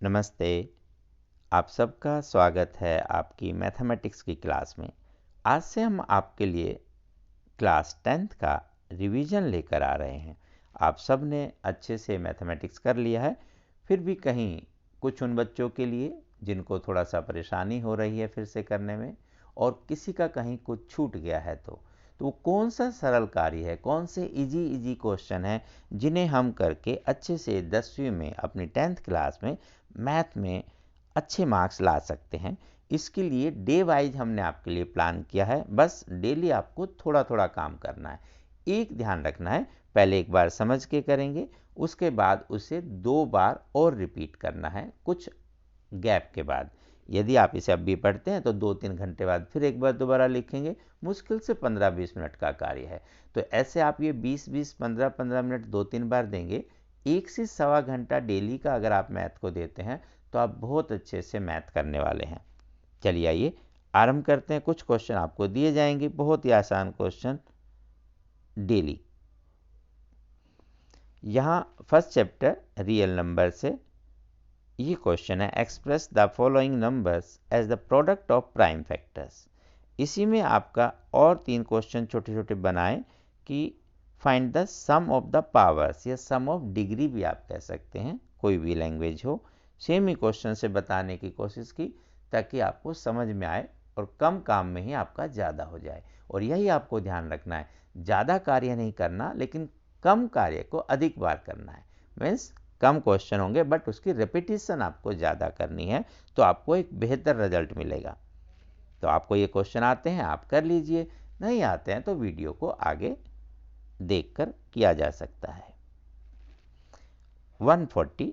नमस्ते। आप सबका स्वागत है आपकी मैथमेटिक्स की क्लास में। आज से हम आपके लिए क्लास 10th का रिवीजन लेकर आ रहे हैं। आप सब ने अच्छे से मैथमेटिक्स कर लिया है, फिर भी कहीं कुछ उन बच्चों के लिए जिनको थोड़ा सा परेशानी हो रही है फिर से करने में, और किसी का कहीं कुछ छूट गया है तो वो कौन सा सरल कार्य है, कौन से इजी क्वेश्चन है जिन्हें हम करके अच्छे से 10वीं में अपनी 10th क्लास में मैथ में अच्छे मार्क्स ला सकते हैं। इसके लिए डे वाइज हमने आपके लिए प्लान किया है। बस डेली आपको थोड़ा थोड़ा काम करना है। एक ध्यान रखना है, पहले एक बार समझ के करेंगे, उसके बाद उसे 2 बार और रिपीट करना है कुछ गैप के बाद। यदि आप इसे अभी पढ़ते हैं तो 2-3 घंटे बाद फिर एक बार दोबारा लिखेंगे। मुश्किल से 15-20 मिनट का कार्य है, तो ऐसे आप ये 20-20 15-15 मिनट 2-3 बार देंगे। 1 से सवा घंटा डेली का अगर आप मैथ को देते हैं तो आप बहुत अच्छे से मैथ करने वाले हैं। चलिए आइए आरंभ करते हैं। कुछ क्वेश्चन आपको दिए जाएंगे, बहुत ही आसान क्वेश्चन डेली। यहाँ फर्स्ट चैप्टर रियल नंबर से ये क्वेश्चन है, express the following numbers as the product of prime factors. इसी में आपका और 3 क्वेश्चन छोटे छोटे बनाएं कि find the sum of the powers, या सम ऑफ डिग्री भी आप कह सकते हैं, कोई भी लैंग्वेज हो। सेम ही क्वेश्चन से बताने की कोशिश की ताकि आपको समझ में आए और कम काम में ही आपका ज़्यादा हो जाए। और यही आपको ध्यान रखना है, ज़्यादा कार्य नहीं करना, लेकिन कम कार्य को अधिक बार करना है। मीन्स कम क्वेश्चन होंगे बट उसकी रिपीटिशन आपको ज़्यादा करनी है, तो आपको एक बेहतर रिजल्ट मिलेगा। तो आपको ये क्वेश्चन आते हैं आप कर लीजिए, नहीं आते हैं तो वीडियो को आगे देखकर किया जा सकता है। 140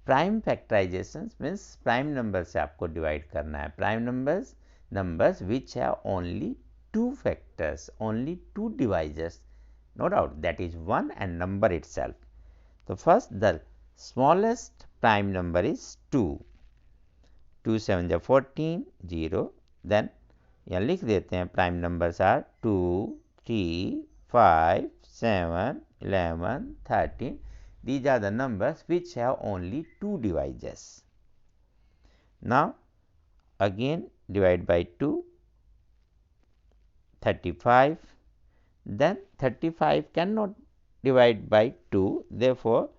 prime factorisation means prime number से आपको डिवाइड करना है। Prime numbers which have only 2 factors, only 2 divisors, no doubt, that is 1 and number itself. So first the smallest prime number is 2. 2 7 जा 14, 0. Then यहाँ लिख देते हैं prime numbers are 2, 3, 5, 7, 11, 13. These are the numbers which have only 2 divisors. Now again divide by 2, 35. Then 35 cannot divide by 2, therefore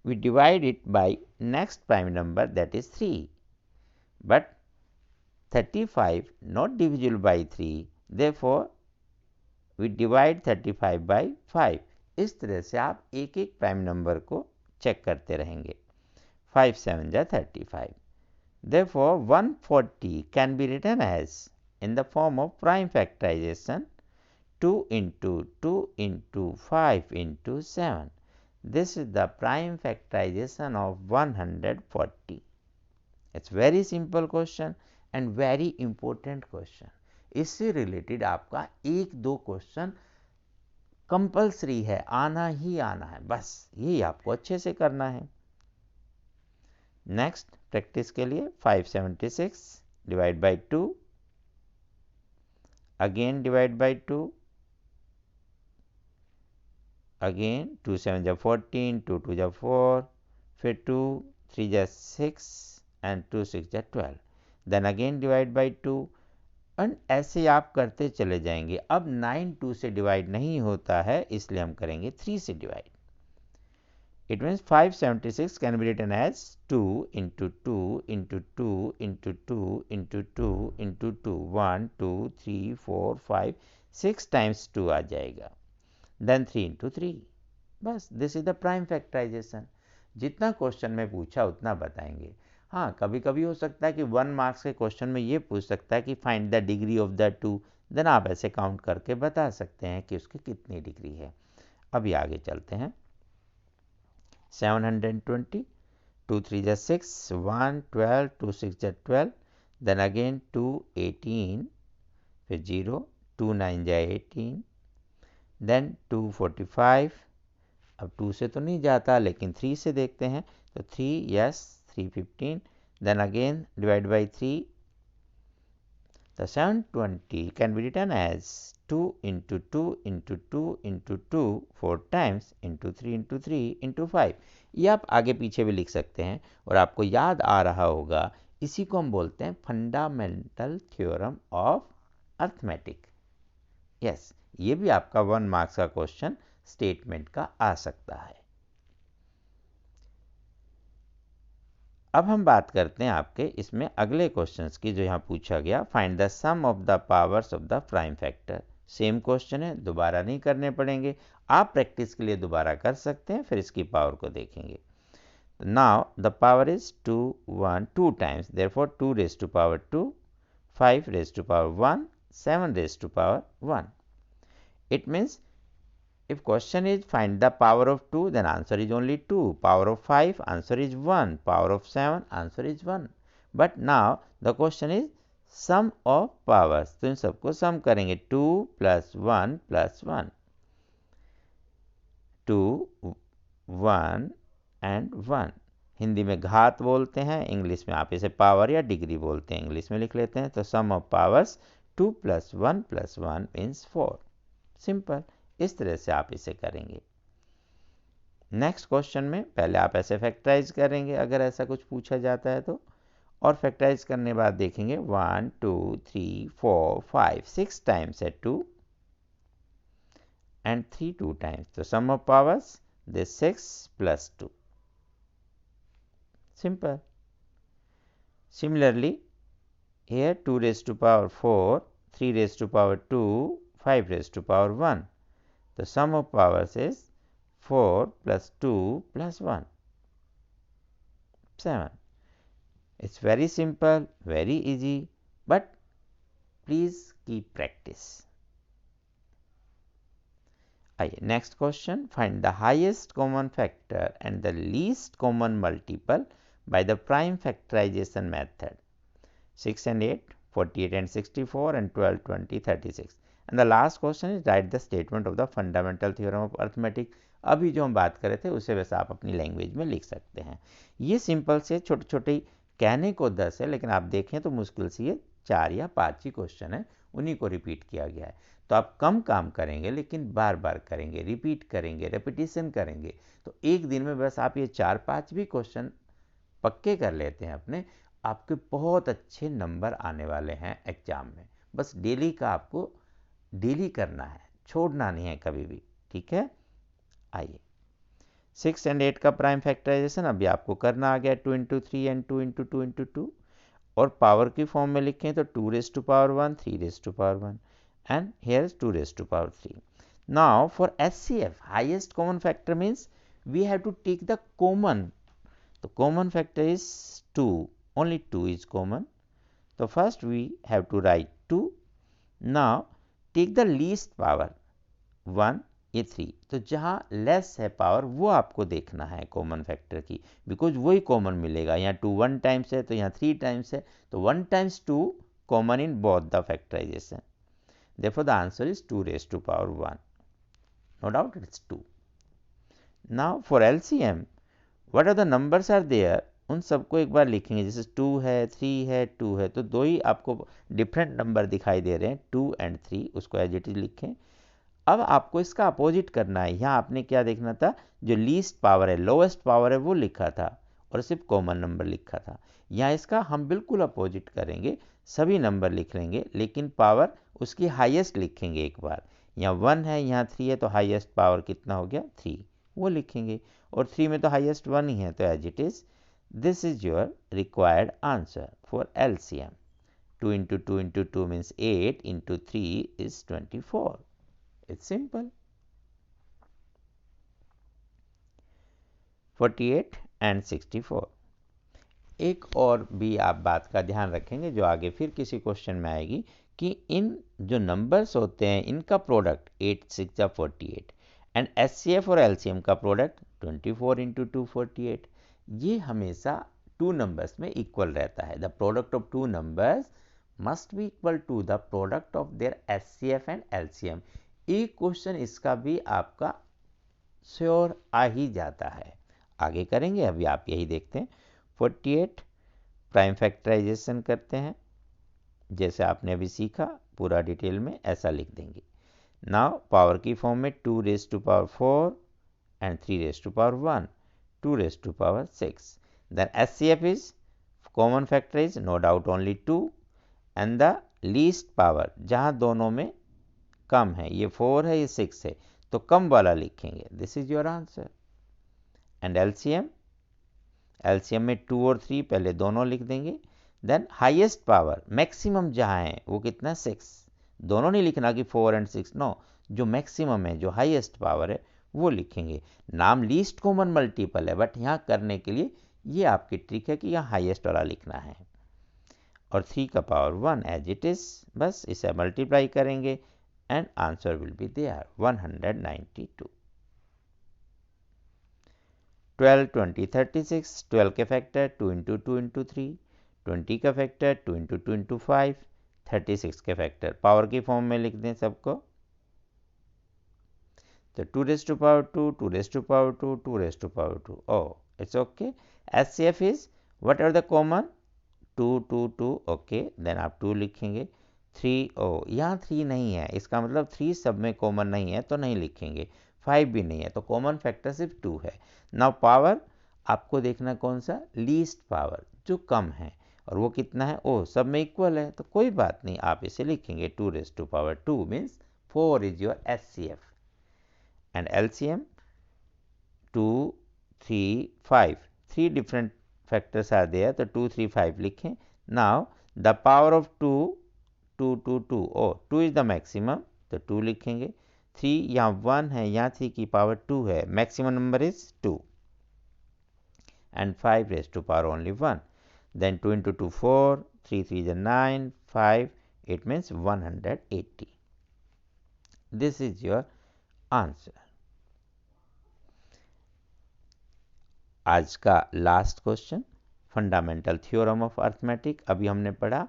we divide it by next prime number, that is 3. But 35 not divisible by 3, therefore we divide 35 by 5. इस तरह से आप एक एक prime number को check करते रहेंगे। 5 7 जा 35. Therefore 140 can be written as in the form of prime factorization 2 into 2 into 5 into 7. This is the prime factorization of 140. It's very simple question and very important question. इससे related आपका 1-2 question compulsory है, आना ही आना है, बस यही आपको अच्छे से करना है। नेक्स्ट प्रैक्टिस के लिए 576 divide by 2, again divide by 2, again 2 7 जा 14, 2 2 जा 4, फिर 2 3 जा 6 and 2 6 जा 12. then again divide by 2 and ऐसे आप करते चले जाएंगे। अब 9 2 से डिवाइड नहीं होता है, इसलिए हम करेंगे 3 से divide. It means 576 can be written as 2 into 2 into 2 into 2 into 2 into 2, 1 2 3 4 5 6 times 2 आ जाएगा। then 3 into 3. बस this is the prime factorisation. जितना क्वेश्चन में पूछा उतना बताएंगे। हाँ, कभी कभी हो सकता है कि 1 मार्क्स के क्वेश्चन में ये पूछ सकता है कि find the degree of the 2, then आप ऐसे काउंट करके बता सकते हैं कि उसकी कितनी डिग्री है। अभी आगे चलते हैं। 720, 2 3 जा 6, 1 12, 2 6 जा 12, देन अगेन 2 18, फिर 0, 2 9 जा 18, देन 2 45। अब 2 से तो नहीं जाता, लेकिन 3 से देखते हैं, तो 3 yes 3 15, then again divide by 3। The 720 can be written as 2 into 2 into 2 into 2 4 times into 3 into 3 into 5. ये आप आगे पीछे भी लिख सकते हैं और आपको याद आ रहा होगा, इसी को हम बोलते हैं fundamental theorem of arithmetic. Yes, ये भी आपका 1 मार्क्स का क्वेश्चन स्टेटमेंट का आ सकता है। अब हम बात करते हैं आपके इसमें अगले क्वेश्चंस की, जो यहाँ पूछा गया, find the sum of the powers of the prime factor. Same question है, दोबारा नहीं करने पड़ेंगे, आप प्रैक्टिस के लिए दोबारा कर सकते हैं, फिर इसकी पावर को देखेंगे। Now the power is 2 1 2 times, therefore 2 raise to power 2, 5 raise to power 1, 7 raise to power 1. It means if question is find the power of 2, then answer is only 2. Power of 5, answer is 1. Power of 7, answer is 1. But now the question is sum of powers. तो इन सबको सम करेंगे, 2 plus 1 plus 1. 2, 1 and 1. Hindi में घात बोलते हैं, English में आप इसे पावर या डिग्री बोलते हैं, इंग्लिश में लिख लेते हैं। तो sum of powers 2 plus 1 plus 1 means 4. Simple, इस तरह से आप इसे करेंगे। नेक्स्ट क्वेश्चन में पहले आप ऐसे फैक्टराइज करेंगे अगर ऐसा कुछ पूछा जाता है तो, और फैक्टराइज करने बाद देखेंगे 1 2 3 4 5 6 टाइम्स है 2 and 3 2 times. So sum of powers, this 6 plus 2. Simple. Similarly, here 2 raised to power 4, 3 raised to power 2, 5 raised to power 1. The sum of powers is 4 plus 2 plus 1. 7. It's very simple, very easy, but please keep practice. Next question, find the highest common factor and the least common multiple by the prime factorization method. 6 and 8, 48 and 64 and 12, 20, 36. And the last question is write the statement of the fundamental theorem of arithmetic. अभी जो हम बात कर रहे थे उसे वैसे आप अपनी लैंग्वेज में लिख सकते हैं। ये सिंपल से छोटे छोटे, कहने को 10 है लेकिन आप देखें तो मुश्किल से ये 4 या 5 ही क्वेश्चन है, उन्हीं को रिपीट किया गया है। तो आप कम काम करेंगे लेकिन बार बार करेंगे, रिपीट करेंगे, रेपिटेशन करेंगे, तो एक दिन में बस आप ये 4-5 भी क्वेश्चन पक्के कर लेते हैं अपने, आपके बहुत अच्छे नंबर आने वाले हैं एग्जाम में। बस डेली का आपको डेली करना है, छोड़ना नहीं है कभी भी, ठीक है। आइए 6 and 8 का प्राइम फैक्टराइजेशन अभी आपको करना आ गया, 2 into 3 and 2 into 2 into 2, और पावर की फॉर्म में लिखें तो 2 raised to power 1, 3 raised to power 1, and here is 2 raised to power 3. Now for HCF, highest common factor means we have to take the common. The common factor is 2, only 2 is common. So first we have to write 2. Now take the least power 1, ये 3, तो जहाँ less है power वो आपको देखना है common factor की, because वही कॉमन मिलेगा। यहाँ 2 1 टाइम्स है तो यहाँ 3 टाइम्स है, तो 1 times 2 common in both the factorisation. Therefore the answer is 2 raised to power 1. No doubt it's 2. Now for LCM, what are the numbers are there, उन सबको एक बार लिखेंगे। जैसे 2 है, 3 है, 2 है, तो दो ही आपको डिफरेंट नंबर दिखाई दे रहे हैं, 2 and 3, उसको एज इट इज लिखें। अब आपको इसका अपोजिट करना है। यहाँ आपने क्या देखना था, जो लीस्ट पावर है, लोएस्ट पावर है वो लिखा था और सिर्फ कॉमन नंबर लिखा था। यहाँ इसका हम बिल्कुल अपोजिट करेंगे, सभी नंबर लिख लेंगे लेकिन पावर उसकी हाईएस्ट लिखेंगे एक बार। यहाँ 1 है, यहाँ 3 है, तो हाईएस्ट पावर कितना हो गया, 3, वो लिखेंगे, और 3 में तो हाईएस्ट 1 ही है, तो as it is this is your required answer for LCM। 2 into 2 into 2 means 8 into 3 is 24. It's simple. 48 and 64. एक और भी आप बात का ध्यान रखेंगे जो आगे फिर किसी क्वेश्चन में आएगी, कि इन जो नंबर्स होते हैं इनका प्रोडक्ट 8 6 48 एंड HCF और LCM का प्रोडक्ट 24 into 2 48, ये हमेशा 2 नंबर्स में इक्वल रहता है। The product of 2 numbers must be equal to the product of their HCF and LCM। एक क्वेश्चन इसका भी आपका श्योर आ ही जाता है, आगे करेंगे, अभी आप यही देखते हैं। 48 प्राइम फैक्टराइजेशन करते हैं, जैसे आपने अभी सीखा पूरा डिटेल में ऐसा लिख देंगे। नाउ पावर की फॉर्म में 2 raised to power 4 and 3 raised to power 1, 2 raised to power 6. Then SCF is common factor is no doubt only 2 and the least power जहाँ दोनों में कम है, ये 4 है ये 6 है, तो कम वाला लिखेंगे. This is your answer. And LCM में 2 और 3 पहले दोनों लिख देंगे. देन हाईएस्ट पावर मैक्सिमम जहाँ है वो कितना 6. दोनों नहीं लिखना कि 4 एंड 6, नो, जो मैक्सिमम है जो हाईएस्ट पावर है वो लिखेंगे. नाम लीस्ट कॉमन मल्टीपल है बट यहाँ करने के लिए ये आपकी ट्रिक है कि यहाँ हाईएस्ट वाला लिखना है. और 3 का पावर 1 एज इट इज, बस इसे मल्टीप्लाई करेंगे and answer will be there 192. 12, 20, 36. 12 के फैक्टर 2 इंटू 2 इंटू 3. 20 का फैक्टर 2 इंटू 2 इंटू 5. 36 के फैक्टर पावर की फॉर्म में लिख दें सबको. तो 2 raise to power 2, 2 raise to power 2, 2 raise to power 2. Oh, it's okay. SCF is what are the common? 2, 2, 2. Okay, then आप 2 लिखेंगे. 3, oh, यहाँ 3 नहीं है, इसका मतलब 3 सब में कॉमन नहीं है तो नहीं लिखेंगे. 5 भी नहीं है तो कॉमन फैक्टर सिर्फ 2 है. नाउ पावर आपको देखना कौन सा, लीस्ट पावर जो कम है, और वो कितना है, ओ सब में इक्वल है तो कोई बात नहीं, आप इसे लिखेंगे 2 raise to power 2 means 4 is your SCF. And LCM 2, 3, 5. 3 different factors are there, तो 2, 3, 5 लिखें. Now the power of 2, 2, 2, 2. Oh, 2 is the maximum, तो 2 लिखेंगे. 3 यहाँ 1 है, यहाँ 3 की पावर 2 है, maximum number is 2. And 5 raised to power only 1. Then 2 into 2, 4. 3, 3 is 9. 5, it means 180. This is your answer. आज का last question, fundamental theorem of arithmetic. अभी हमने पढ़ा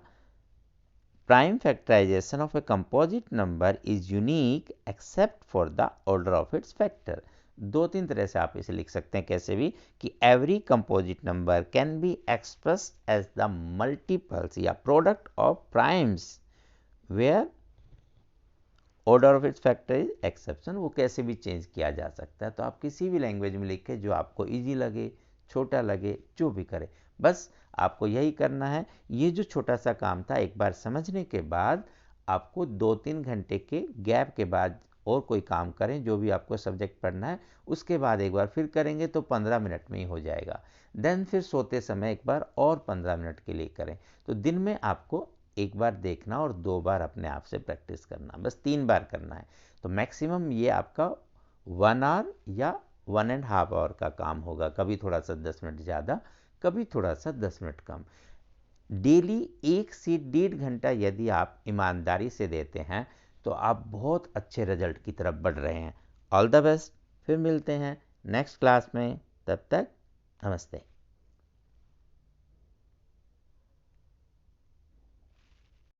prime factorisation of a composite number is unique except for the order of its factor. 2-3 तरह से आप इसे लिख सकते हैं कैसे भी, कि every composite number can be expressed as the multiples या product of primes where order of its factor is exception. वो कैसे भी चेंज किया जा सकता है, तो आप किसी भी लैंग्वेज में लिखे जो आपको इजी लगे, छोटा लगे, जो भी करे, बस आपको यही करना है. ये जो छोटा सा काम था, एक बार समझने के बाद आपको 2-3 घंटे के गैप के बाद और कोई काम करें, जो भी आपको सब्जेक्ट पढ़ना है, उसके बाद एक बार फिर करेंगे तो 15 मिनट में ही हो जाएगा. देन फिर सोते समय एक बार और 15 मिनट के लिए करें. तो दिन में आपको एक बार देखना और 2 बार अपने आप से प्रैक्टिस करना, बस 3 बार करना है. तो मैक्सिमम ये आपका 1 आवर या 1.5 आवर का काम होगा. कभी थोड़ा सा 10 मिनट ज़्यादा, कभी थोड़ा सा 10 मिनट कम. डेली 1 से 1.5 घंटा यदि आप ईमानदारी से देते हैं तो आप बहुत अच्छे रिजल्ट की तरफ बढ़ रहे हैं. All the best. फिर मिलते हैं नेक्स्ट क्लास में. तब तक नमस्ते.